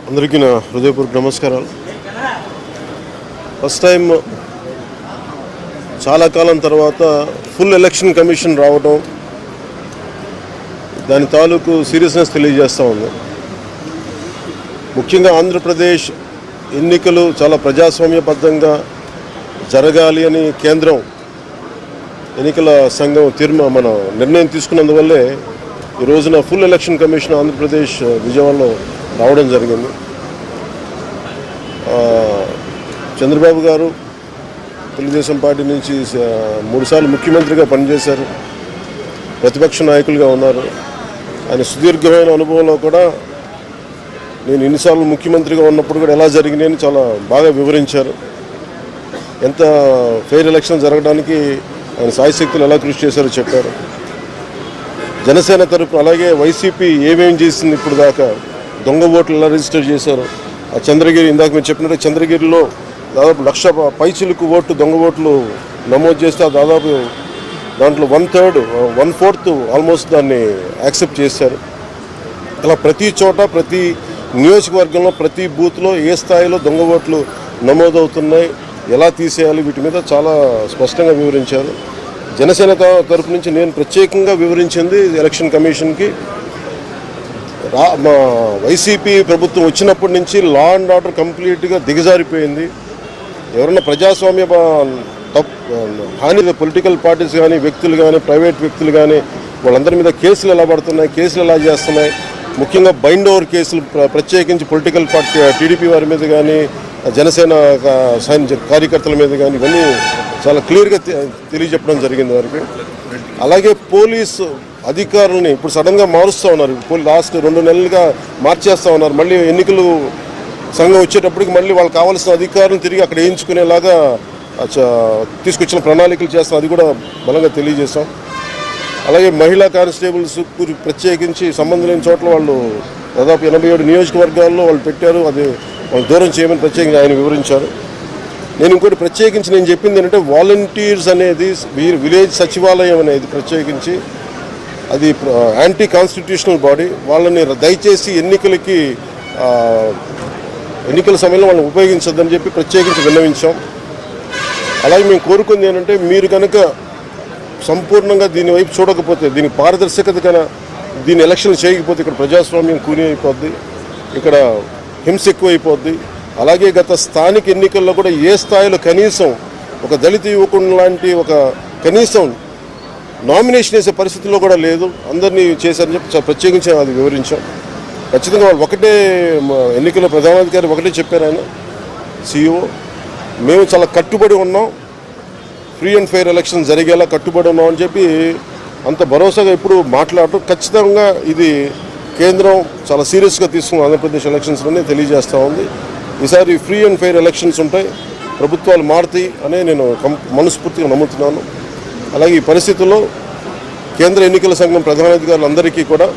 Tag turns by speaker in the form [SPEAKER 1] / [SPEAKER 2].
[SPEAKER 1] అందరికీ నా హృదయపూర్వక నమస్కారాలు. ఫస్ట్ టైం చాలా కాలం తర్వాత ఫుల్ ఎలక్షన్ కమిషన్ రావడం దాని తాలూకు సీరియస్నెస్ తెలియజేస్తూ ఉంది. ముఖ్యంగా ఆంధ్రప్రదేశ్ ఎన్నికలు చాలా ప్రజాస్వామ్యబద్ధంగా జరగాలి అని కేంద్రం ఎన్నికల సంఘం నిర్ణయం తీసుకున్నందువల్లే ఈ రోజున ఫుల్ ఎలక్షన్ కమిషన్ ఆంధ్రప్రదేశ్ విజయవాడలో రావడం జరిగింది. చంద్రబాబు గారు తెలుగుదేశం పార్టీ నుంచి 3 సార్లు ముఖ్యమంత్రిగా పనిచేశారు, ప్రతిపక్ష నాయకులుగా ఉన్నారు. ఆయన సుదీర్ఘమైన అనుభవంలో కూడా నేను ఎన్నిసార్లు ముఖ్యమంత్రిగా ఉన్నప్పుడు కూడా ఎలా జరిగినాయని చాలా బాగా వివరించారు. ఎంత ఫెయిర్ ఎలక్షన్ జరగడానికి ఆయన సాయశక్తులు ఎలా కృషి చేశారో చెప్పారు. జనసేన తరపున అలాగే వైసీపీ ఏమేం చేసింది ఇప్పుడు దాకా, దొంగ ఓట్లు ఎలా రిజిస్టర్ చేశారు, ఆ చంద్రగిరి ఇందాక మీరు చెప్పినట్టు చంద్రగిరిలో దాదాపు 1,00,000 పైచిలకు ఓట్లు దొంగ ఓట్లు నమోదు చేస్తే దాదాపు దాంట్లో 1/4 ఆల్మోస్ట్ దాన్ని యాక్సెప్ట్ చేశారు. అలా ప్రతి చోట ప్రతి నియోజకవర్గంలో ప్రతి బూత్లో ఏ స్థాయిలో దొంగ ఓట్లు నమోదవుతున్నాయి, ఎలా తీసేయాలి, వీటి మీద చాలా స్పష్టంగా వివరించారు. జనసేన తరపు నుంచి నేను ప్రత్యేకంగా వివరించింది ఎలక్షన్ కమిషన్కి, మా వైసీపీ ప్రభుత్వం వచ్చినప్పటి నుంచి లా అండ్ ఆర్డర్ కంప్లీట్గా దిగజారిపోయింది. ఎవరన్నా ప్రజాస్వామ్య హాని పొలిటికల్ పార్టీస్ కానీ వ్యక్తులు కానీ ప్రైవేట్ వ్యక్తులు కానీ వాళ్ళందరి మీద కేసులు ఎలా పడుతున్నాయి, కేసులు ఎలా చేస్తున్నాయి, ముఖ్యంగా బైండ్ ఓవర్ కేసులు ప్రత్యేకించి పొలిటికల్ పార్టీ టీడీపీ వారి మీద కానీ జనసేన కార్యకర్తల మీద కానీ ఇవన్నీ చాలా క్లియర్గా తెలియజెప్పడం జరిగింది వారికి. అలాగే పోలీసు అధికారులని ఇప్పుడు సడన్గా మారుస్తూ ఉన్నారు. లాస్ట్ 2 నెలలుగా మార్చేస్తూ ఉన్నారు. మళ్ళీ ఎన్నికలు సంఘం వచ్చేటప్పటికి మళ్ళీ వాళ్ళకి కావాల్సిన అధికారులను తిరిగి అక్కడ వేయించుకునేలాగా తీసుకొచ్చిన ప్రణాళికలు చేస్తాం, అది కూడా బలంగా తెలియజేస్తాం. అలాగే మహిళా కానిస్టేబుల్స్ ప్రత్యేకించి సంబంధం లేని చోట్ల వాళ్ళు దాదాపు 87 నియోజకవర్గాల్లో వాళ్ళు పెట్టారు, అది వాళ్ళు దూరం చేయమని ప్రత్యేకంగా ఆయన వివరించారు. నేను ఇంకోటి ప్రత్యేకించి నేను చెప్పింది ఏంటంటే వాలంటీర్స్ అనేది విలేజ్ సచివాలయం అనేది ప్రత్యేకించి అది యాంటీ కాన్స్టిట్యూషనల్ బాడీ, వాళ్ళని దయచేసి ఎన్నికల సమయంలో వాళ్ళని ఉపయోగించొద్దని చెప్పి ప్రత్యేకించి విన్నవించాం. అలాగే మేము కోరుకుంది ఏంటంటే మీరు కనుక సంపూర్ణంగా దీని వైపు చూడకపోతే, దీని పారదర్శకత కన్నా దీని ఎలక్షన్ చేయకపోతే ఇక్కడ ప్రజాస్వామ్యం కూని అయిపోద్ది, ఇక్కడ హింస ఎక్కువైపోద్ది. అలాగే గత స్థానిక ఎన్నికల్లో కూడా ఏ స్థాయిలో కనీసం ఒక దళిత యువకుడు లాంటి ఒక కనీసం నామినేషన్ వేసే పరిస్థితుల్లో కూడా లేదు, అందరినీ చేశారని చెప్పి ప్రత్యేకించి అది వివరించాం. ఖచ్చితంగా వాళ్ళు ఒకటే ఎన్నికల ప్రధానాధికారి ఒకటే చెప్పారు, ఆయన CEO, మేము చాలా కట్టుబడి ఉన్నాం, ఫ్రీ అండ్ ఫెయిర్ ఎలక్షన్ జరిగేలా కట్టుబడి ఉన్నాం అని చెప్పి అంత భరోసాగా ఇప్పుడు మాట్లాడటం ఖచ్చితంగా ఇది కేంద్రం చాలా సీరియస్గా తీసుకున్న ఆంధ్రప్రదేశ్ ఎలక్షన్స్లోనే తెలియజేస్తూ ఉంది. ఈసారి ఫ్రీ అండ్ ఫెయిర్ ఎలక్షన్స్ ఉంటాయి, ప్రభుత్వాలు మారుతాయి అనే నేను మనస్ఫూర్తిగా నమ్ముతున్నాను. అలాగే ఈ పరిస్థితుల్లో కేంద్ర ఎన్నికల సంఘం ప్రధానాధికారులందరికీ కూడా